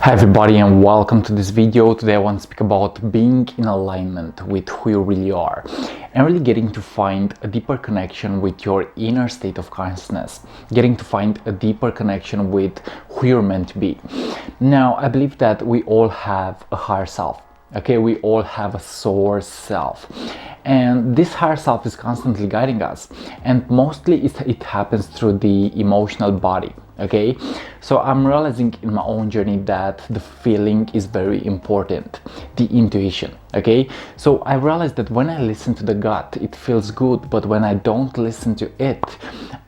Hi everybody and welcome to this video. Today I want to speak about being in alignment with who you really are and really getting to find a deeper connection with your inner state of consciousness, getting to find a deeper connection with who you're meant to be. Now, I believe that we all have a higher self. Okay, we all have a source self, and this higher self is constantly guiding us, and mostly it happens through the emotional body. Okay, so I'm realizing in my own journey that the feeling is very important, the intuition. Okay, so I realized that when I listen to the gut, it feels good, but when I don't listen to it,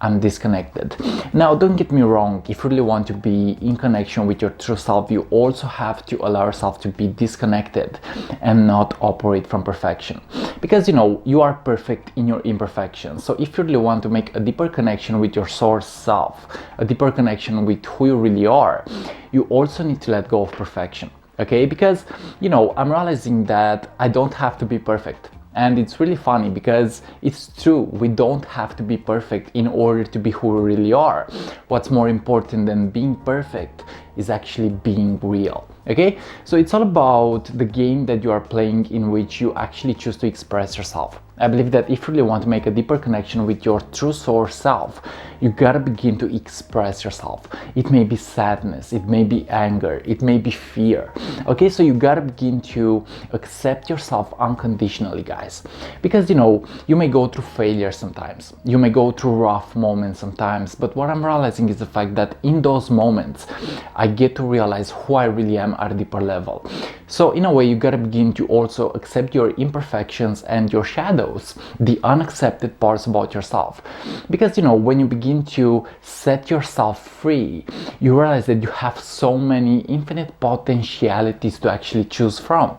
I'm disconnected. Now, don't get me wrong, if you really want to be in connection with your true self, you also have to allow yourself to be disconnected and not operate from perfection, because you are perfect in your imperfections. So if you really want to make a deeper connection with your source self, a deeper connection with who you really are, you also need to let go of perfection. Okay, because I'm realizing that I don't have to be perfect. And it's really funny because it's true, we don't have to be perfect in order to be who we really are. What's more important than being perfect is actually being real. Okay, so it's all about the game that you are playing in which you actually choose to express yourself. I believe that if you really want to make a deeper connection with your true source self, you gotta begin to express yourself. It may be sadness, it may be anger, it may be fear. Okay, so you gotta begin to accept yourself unconditionally, guys. Because you may go through failure sometimes, you may go through rough moments sometimes, but what I'm realizing is the fact that in those moments, I get to realize who I really am at a deeper level. So in a way, you gotta begin to also accept your imperfections and your shadows, the unaccepted parts about yourself. Because when you begin to set yourself free, you realize that you have so many infinite potentialities to actually choose from,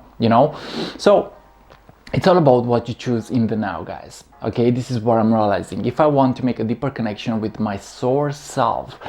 So it's all about what you choose in the now, guys. Okay, this is what I'm realizing. If I want to make a deeper connection with my source self,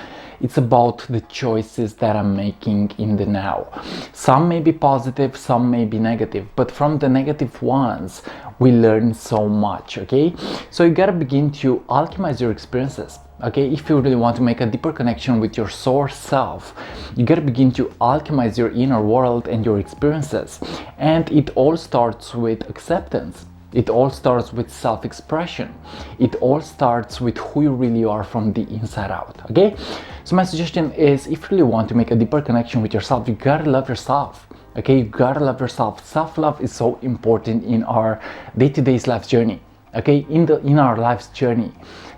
it's about the choices that I'm making in the now. Some may be positive, some may be negative, but from the negative ones, we learn so much, okay? So you gotta begin to alchemize your experiences. Okay, if you really want to make a deeper connection with your source self, you gotta begin to alchemize your inner world and your experiences. And it all starts with acceptance. It all starts with self-expression. It all starts with who you really are from the inside out, okay? So my suggestion is, if you really want to make a deeper connection with yourself, you gotta love yourself. Okay, you gotta love yourself. Self-love is so important in our day-to-day life journey. Okay, in our life's journey,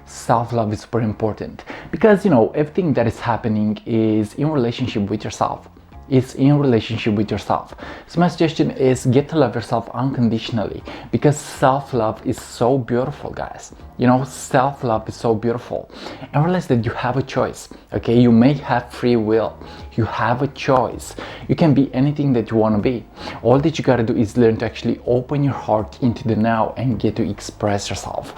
self-love is super important, because everything that is happening is in relationship with yourself. It's in relationship with yourself. So my suggestion is, get to love yourself unconditionally, because self-love is so beautiful, guys. Self-love is so beautiful. And realize that you have a choice. Okay, you may have free will. You have a choice. You can be anything that you want to be. All that you gotta do is learn to actually open your heart into the now and get to express yourself.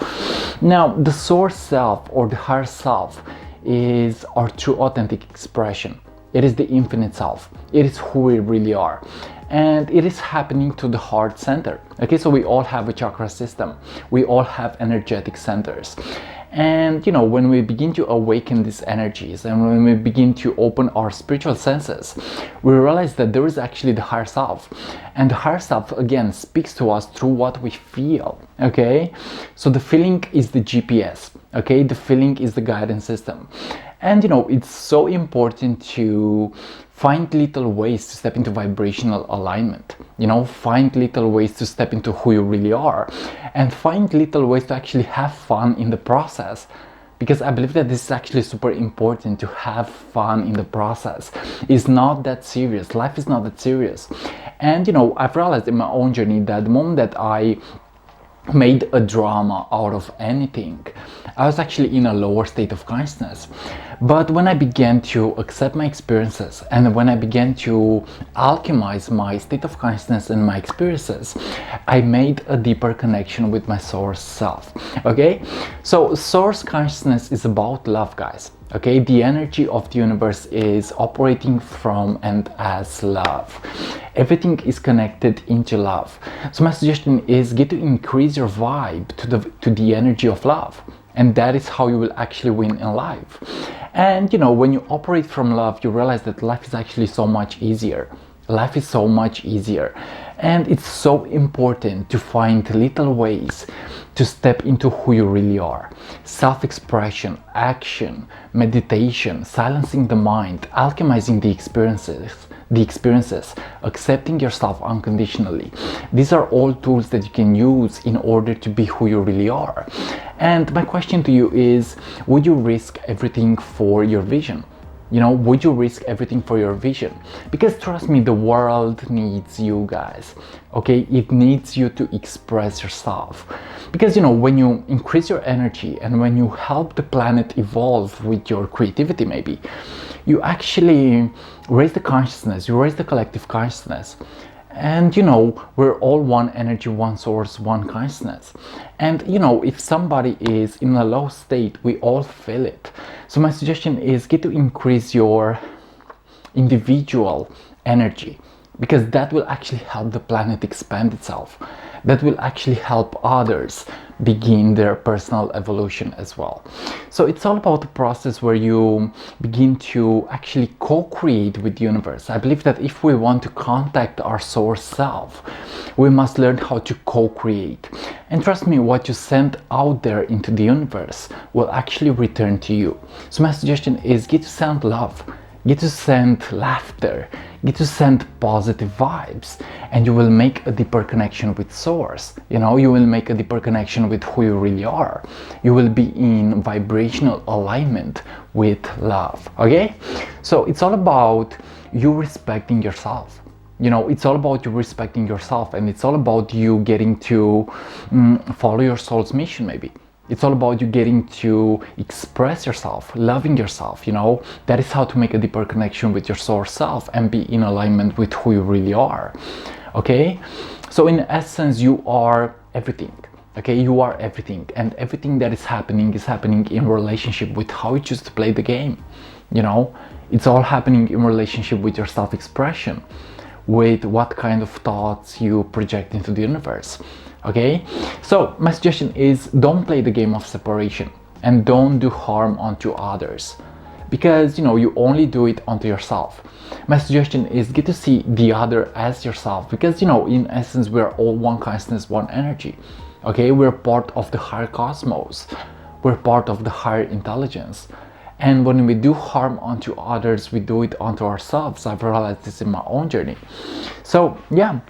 Now, the source self or the higher self is our true authentic expression. It is the infinite self. It is who we really are. And it is happening to the heart center. Okay, so we all have a chakra system. We all have energetic centers. And when we begin to awaken these energies and when we begin to open our spiritual senses, we realize that there is actually the higher self. And the higher self, again, speaks to us through what we feel. Okay, so the feeling is the GPS. Okay, the feeling is the guidance system. And it's so important to find little ways to step into vibrational alignment. Find little ways to step into who you really are, and find little ways to actually have fun in the process. Because I believe that this is actually super important, to have fun in the process. It's not that serious. Life is not that serious. And I've realized in my own journey that the moment that I made a drama out of anything, I was actually in a lower state of consciousness. But when I began to accept my experiences, and when I began to alchemize my state of consciousness and my experiences, I made a deeper connection with my source self. Okay, so source consciousness is about love, guys. Okay, the energy of the universe is operating from and as love. Everything is connected into love. So my suggestion is, get to increase your vibe to the energy of love. And that is how you will actually win in life. And you know, when you operate from love, you realize that life is actually so much easier. Life is so much easier. And it's so important to find little ways to step into who you really are. Self-expression, action, meditation, silencing the mind, alchemizing the experiences, accepting yourself unconditionally. These are all tools that you can use in order to be who you really are. And my question to you is, would you risk everything for your vision? You know, would you risk everything for your vision? Because trust me, the world needs you guys, okay? It needs you to express yourself. Because, you know, when you increase your energy and when you help the planet evolve with your creativity, maybe, you actually raise the consciousness, you raise the collective consciousness. And you know, we're all one energy, one source, one consciousness. And you know, if somebody is in a low state, we all feel it. So my suggestion is get to increase your individual energy, because that will actually help the planet expand itself. That will actually help others begin their personal evolution as well. So it's all about the process where you begin to actually co-create with the universe. I believe that if we want to contact our source self, we must learn how to co-create. And trust me, what you send out there into the universe will actually return to you. So my suggestion is get to send love, get to send laughter, get to send positive vibes, and you will make a deeper connection with source. You know, you will make a deeper connection with who you really are. You will be in vibrational alignment with love, okay? So it's all about you respecting yourself. You know, it's all about you respecting yourself, and it's all about you getting to follow your soul's mission, maybe. It's all about you getting to express yourself, loving yourself, you know. That is how to make a deeper connection with your source self and be in alignment with who you really are, okay? So in essence, you are everything, okay? You are everything, and everything that is happening in relationship with how you choose to play the game, you know. It's all happening in relationship with your self-expression, with what kind of thoughts you project into the universe. Okay, so my suggestion is don't play the game of separation and don't do harm onto others, because you know you only do it onto yourself. My suggestion is get to see the other as yourself, because you know in essence we're all one consciousness, one energy. Okay, we're part of the higher cosmos, we're part of the higher intelligence, and when we do harm onto others, we do it onto ourselves. I've realized this in my own journey. So yeah,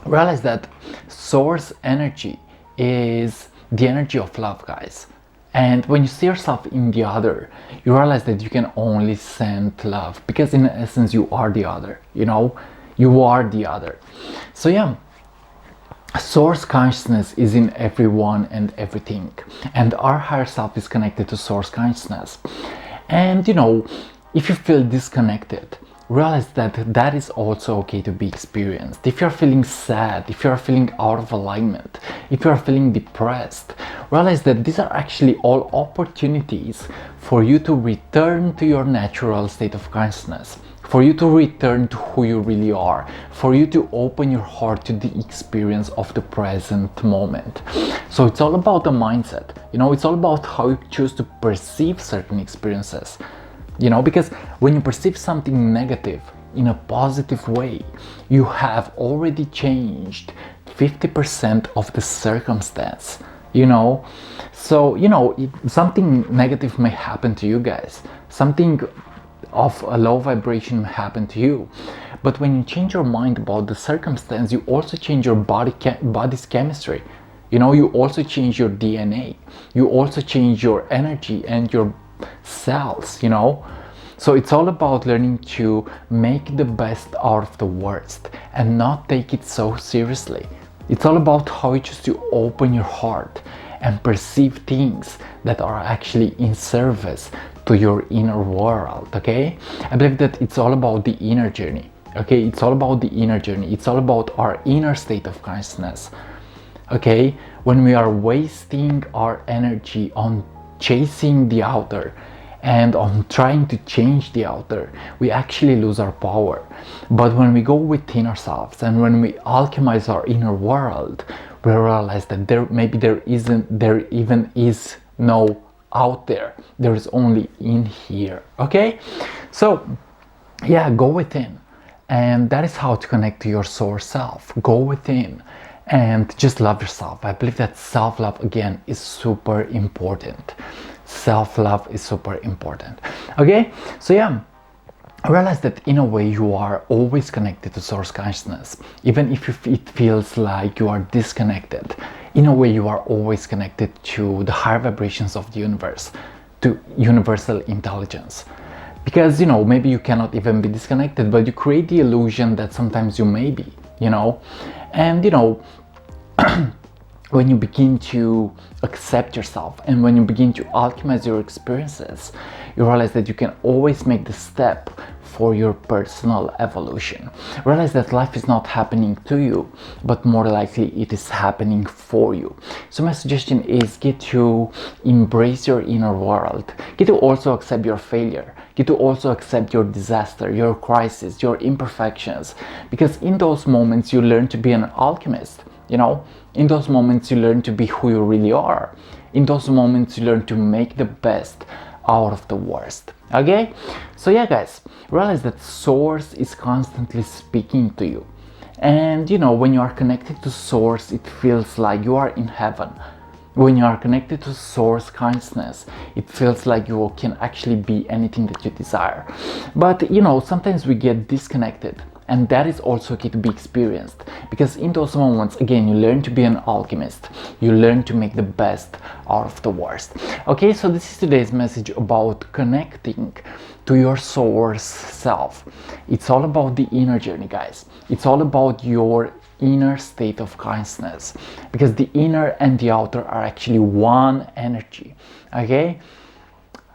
realize that source energy is the energy of love, guys. And when you see yourself in the other, you realize that you can only send love, because in essence you are the other, you know, you are the other. So yeah, source consciousness is in everyone and everything, and our higher self is connected to source consciousness. And you know, if you feel disconnected, realize that that is also okay to be experienced. If you're feeling sad, if you're feeling out of alignment, if you're feeling depressed, realize that these are actually all opportunities for you to return to your natural state of consciousness, for you to return to who you really are, for you to open your heart to the experience of the present moment. So it's all about the mindset, you know, it's all about how you choose to perceive certain experiences. You know, because when you perceive something negative in a positive way, you have already changed 50% of the circumstance, you know. So, you know, something negative may happen to you guys, something of a low vibration may happen to you. But when you change your mind about the circumstance, you also change your body's chemistry. You know, you also change your DNA, you also change your energy and your cells, you know. So it's all about learning to make the best out of the worst and not take it so seriously. It's all about how you choose to open your heart and perceive things that are actually in service to your inner world, okay? I believe that it's all about the inner journey, okay? It's all about the inner journey. It's all about our inner state of consciousness, okay? When we are wasting our energy on chasing the outer and on trying to change the outer, we actually lose our power. But when we go within ourselves and when we alchemize our inner world, we realize that there even is no out there. There is only in here. Okay, so yeah, go within, and that is how to connect to your source self. Go within and just love yourself. I believe that self-love, again, is super important. Self-love is super important. Okay, so yeah, realize that in a way you are always connected to source consciousness. Even if it feels like you are disconnected, in a way you are always connected to the higher vibrations of the universe, to universal intelligence. Because, you know, maybe you cannot even be disconnected, but you create the illusion that sometimes you may be, you know. And, you know, when you begin to accept yourself and when you begin to alchemize your experiences, you realize that you can always make the step for your personal evolution. Realize that life is not happening to you, but more likely it is happening for you. So my suggestion is get to embrace your inner world. Get to also accept your failure. Get to also accept your disaster, your crisis, your imperfections. Because in those moments you learn to be an alchemist, you know. In those moments you learn to be who you really are. In those moments you learn to make the best out of the worst. Okay, so yeah guys, realize that source is constantly speaking to you, and you know, when you are connected to source, it feels like you are in heaven. When you are connected to source consciousness, it feels like you can actually be anything that you desire. But you know, sometimes we get disconnected, and that is also okay to be experienced, because in those moments, again, you learn to be an alchemist. You learn to make the best out of the worst. Okay, so this is today's message about connecting to your source self. It's all about the inner journey, guys. It's all about your inner state of consciousness, because the inner and the outer are actually one energy. Okay,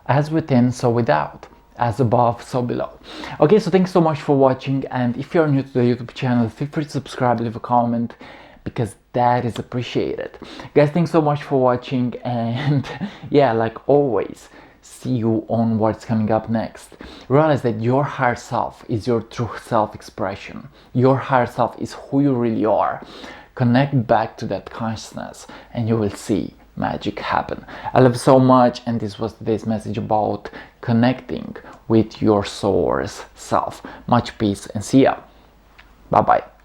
as within, so without. As above, so below. Okay, so thanks so much for watching, and if you're new to the YouTube channel, feel free to subscribe, leave a comment, because that is appreciated. Guys, thanks so much for watching, and yeah, like always, see you on what's coming up next. Realize that your higher self is your true self-expression. Your higher self is who you really are. Connect back to that consciousness and you will see magic happen. I love you so much, and this was today's message about connecting with your source self. Much peace and see ya. Bye bye.